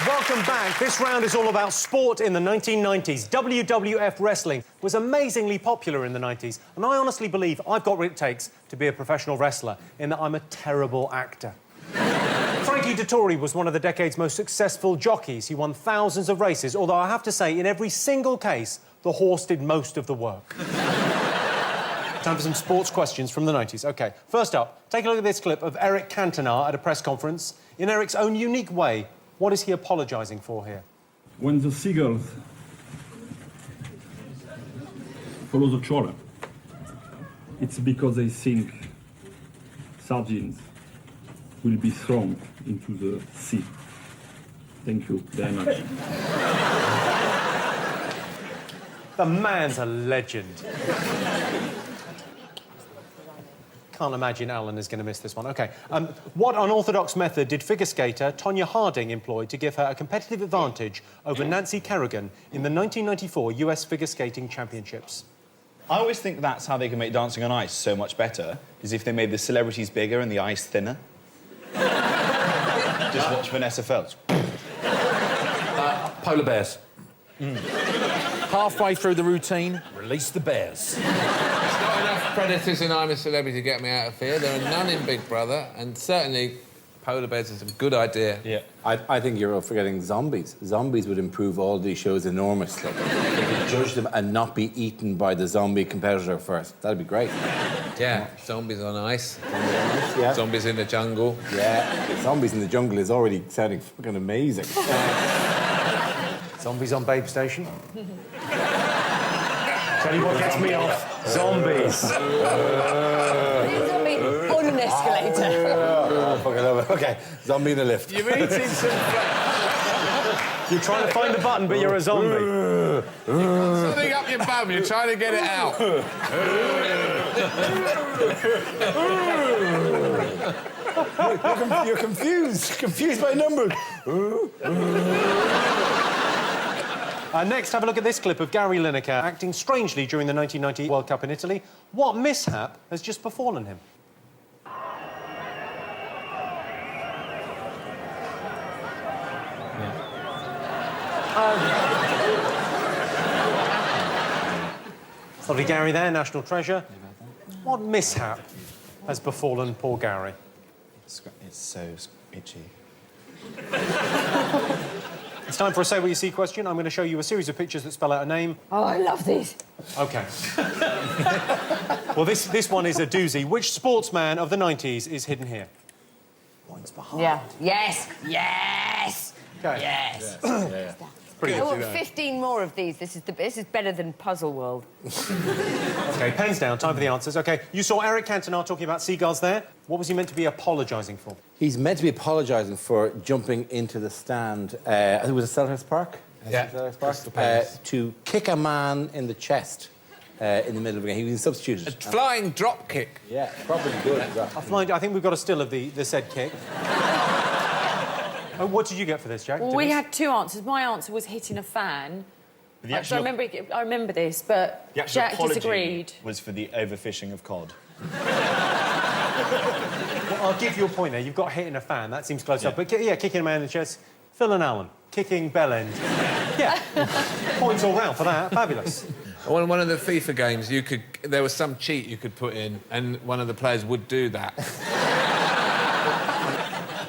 Welcome back. This round is all about sport in the 1990s. WWF wrestling was amazingly popular in the 90s, and I honestly believe I've got what it takes to be a professional wrestler, in that I'm a terrible actor. Frankie Dettori was one of the decade's most successful jockeys. He won thousands of races, although I have to say, in every single case, the horse did most of the work. Time for some sports questions from the 90s. OK, first up, take a look at this clip of Eric Cantona at a press conference. In Eric's own unique way, what is he apologising for here? When the seagulls follow the trawler, it's because they think sardines will be thrown into the sea. Thank you very much. The man's a legend. Can't imagine Alan is going to miss this one. OK. What unorthodox method did figure skater Tonya Harding employ to give her a competitive advantage over Nancy Kerrigan in the 1994 US Figure Skating Championships? I always think that's how they can make dancing on ice so much better, is if they made the celebrities bigger and the ice thinner. Just watch Vanessa Feltz. Polar bears. Halfway through the routine, release the bears. Not enough predators in I'm a Celebrity to get me out of fear. There are none in Big Brother, and certainly polar bears is a good idea. Yeah. I think you're forgetting zombies. Zombies would improve all these shows enormously. They could judge them and not be eaten by the zombie competitor first. That'd be great. Yeah, zombies on ice. Yeah. Zombies in the jungle. Yeah, zombies in the jungle is already sounding fucking amazing. Zombies on Babe Station. Tell you what gets me off. Zombies. Zombie on an escalator. Oh, fucking love it. OK, zombie in the lift. You're eating some... You're trying to find the button, but you're a zombie. Something up your bum, you're trying to get it out. You're confused by numbers. Next, have a look at this clip of Gary Lineker acting strangely during the 1990 World Cup in Italy. What mishap has just befallen him? Lovely Gary there, national treasure. What mishap has befallen poor Gary? It's so itchy. It's time for a Say What You See question. I'm going to show you a series of pictures that spell out a name. Oh, I love these. OK. Well, this one is a doozy. Which sportsman of the 90s is hidden here? Points behind. Yeah. Yes. Yes. Okay. Yes. Pretty I good. want 15 more of these. This is better than Puzzle World. OK, pens down. Time for the answers. OK, you saw Eric Cantona talking about seagulls there. What was he meant to be apologising for? He's meant to be apologising for jumping into the stand, I think it was at Selhurst Park? Yeah. Selhurst Park, to kick a man in the chest in the middle of the game. He was substituted. A flying drop kick. Yeah, probably good. I think we've got a still of the said kick. Oh, what did you get for this, Jack? Well, we had two answers. My answer was hitting a fan. So I remember this, but The actual Jack apology disagreed. was for the overfishing of cod. Well, I'll give you a point there. You've got hitting a fan. That seems close up. But, yeah, kicking a man in the chest. Phil and Alan. Kicking bell end. Yeah. Points all round for that. Fabulous. One of the FIFA games, there was some cheat you could put in, and one of the players would do that.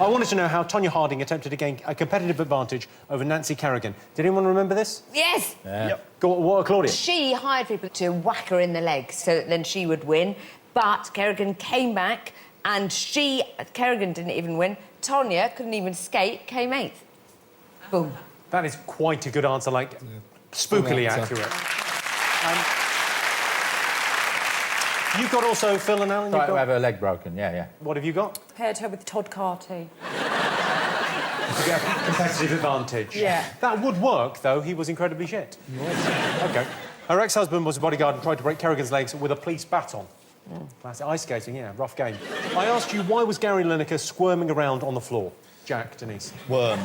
I wanted to know how Tonya Harding attempted to gain a competitive advantage over Nancy Kerrigan. Did anyone remember this? Yes. Yeah. Yep. Go on, what, Claudia? She hired people to whack her in the legs so that then she would win. But Kerrigan came back, and Kerrigan didn't even win. Tonya couldn't even skate, came 8th. Boom. That is quite a good answer, like, spookily accurate. You've got also, Phil and Alan, Right, I have her leg broken, yeah. What have you got? Paired her with Todd Carty. To get a competitive advantage. Yeah. That would work, though. He was incredibly shit. OK. Her ex-husband was a bodyguard and tried to break Kerrigan's legs with a police baton. Classic ice skating, yeah, rough game. I asked you, why was Gary Lineker squirming around on the floor? Jack, Denise. Worms.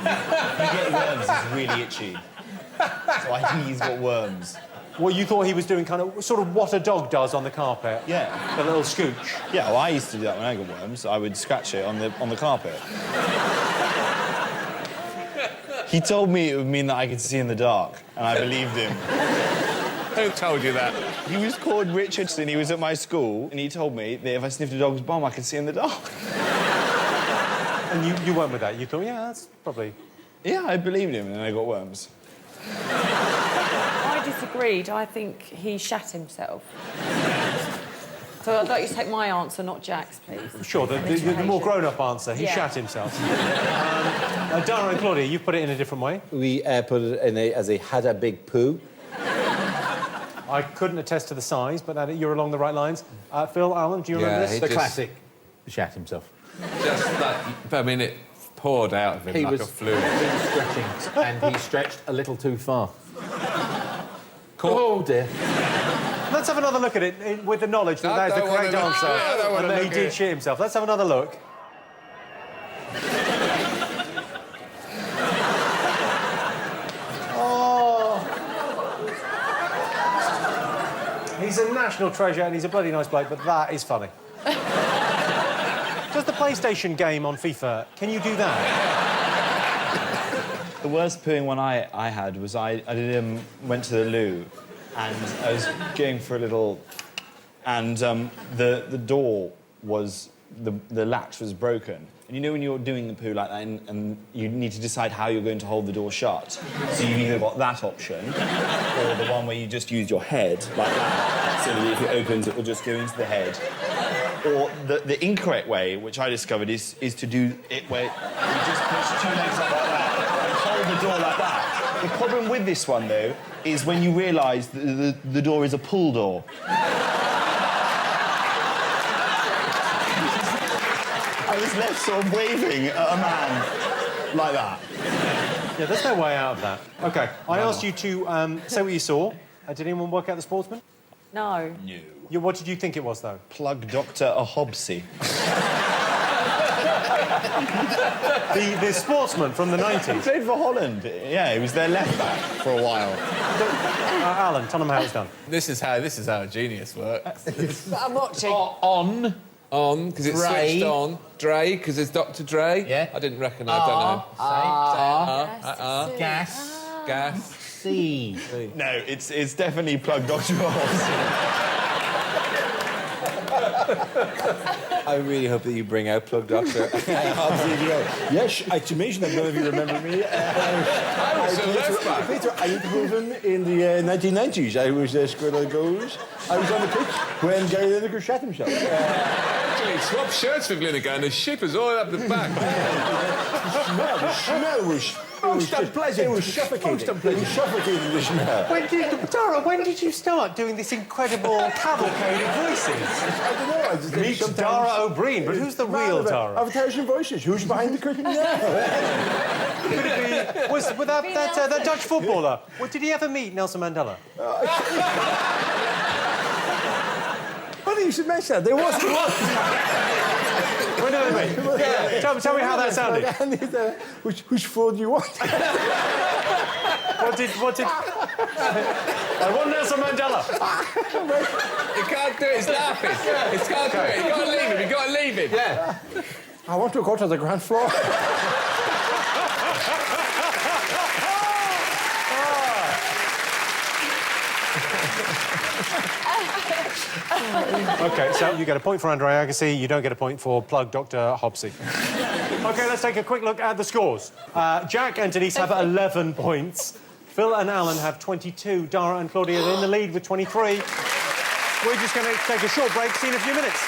You get worms, it's really itchy. So I think he's got worms. Well, you thought he was doing kind of sort of what a dog does on the carpet. Yeah. A little scooch. Yeah, well, I used to do that when I got worms. I would scratch it on the carpet. He told me it would mean that I could see in the dark, and I believed him. Who told you that? He was called Richardson. He was at my school, and he told me that if I sniffed a dog's bum, I could see in the dark. And you went with that. You thought, yeah, that's probably... Yeah, I believed him, and then I got worms. I disagreed. I think he shat himself. So I'd like you to take my answer, not Jack's, please. Sure, the more grown-up answer. He shat himself. Dara and Claudia, you put it in a different way. We put it in as a had a big poo. I couldn't attest to the size, but you're along the right lines. Phil, Alan, do you remember this? The classic. Shat himself. Just like, I mean, it poured out of him like a fluid. He was stretching, and he stretched a little too far. Oh, dear. Let's have another look at it with the knowledge that that is the correct answer and that he did shit himself. Let's have another look. Oh. He's a national treasure and he's a bloody nice bloke, but that is funny. Does the PlayStation game on FIFA, can you do that? The worst pooing one I had was I went to the loo, and I was going for a little, and the door was the latch was broken. And you know when you're doing the poo like that and you need to decide how you're going to hold the door shut. So you've either got that option or the one where you just use your head like that, so that if it opens it will just go into the head. Or the incorrect way, which I discovered, is to do it where you just push 2 legs up like that and hold the door like that. The problem with this one, though, is when you realise that the door is a pull door. I was left sort of waving at a man like that. Yeah, there's no way out of that. OK, I asked you to say what you saw. Did anyone work out the sportsman? No. No. What did you think it was, though? Plug Dr. Hobbsy. The sportsman from the 90s. He played for Holland. Yeah, he was their left back for a while. Alan, tell them how it's done. This is how a genius works. But I'm watching. On, because it's switched on. Dre, because it's Dr. Dre. Yeah. I didn't recognise that name. Gas. Gas. C. No, it's definitely Plug Dr. Hobbsy. I really hope that you bring out Plug Doctor. Yes, to mention that none of you remember me. I was a left back. Peter Eindhoven in the 1990s. I was scoring goals. I was on the pitch when Gary Lineker shat himself. Actually, he swapped shirts with Lineker and the shippers all up the back. The smell was... Most unpleasant. It was suffocating. Most unpleasant. It was suffocating, the smell. Dara, when did you start doing this incredible cavalcade of voices? I don't know. I just Meet Dara O'Brien, but who's the real Dara? Of 1,000 voices. Who's behind the curtain now? Could it be... Was that Dutch footballer? Did he ever meet Nelson Mandela? Funny you should mention that. There was... When did they meet? Yeah. Tell me how that sounded. Which fraud do you want? What did... I want Nelson Mandela. You can't do it, he's laughing. He can't do it. You've got to leave him, you've got to leave him. Yeah. I want to go to the ground floor. OK, so you get a point for Andre Agassi, you don't get a point for Plug Dr. Hobbsy. OK, let's take a quick look at the scores. Jack and Denise have 11 points. Phil and Alan have 22. Dara and Claudia are in the lead with 23. We're just going to take a short break, see you in a few minutes.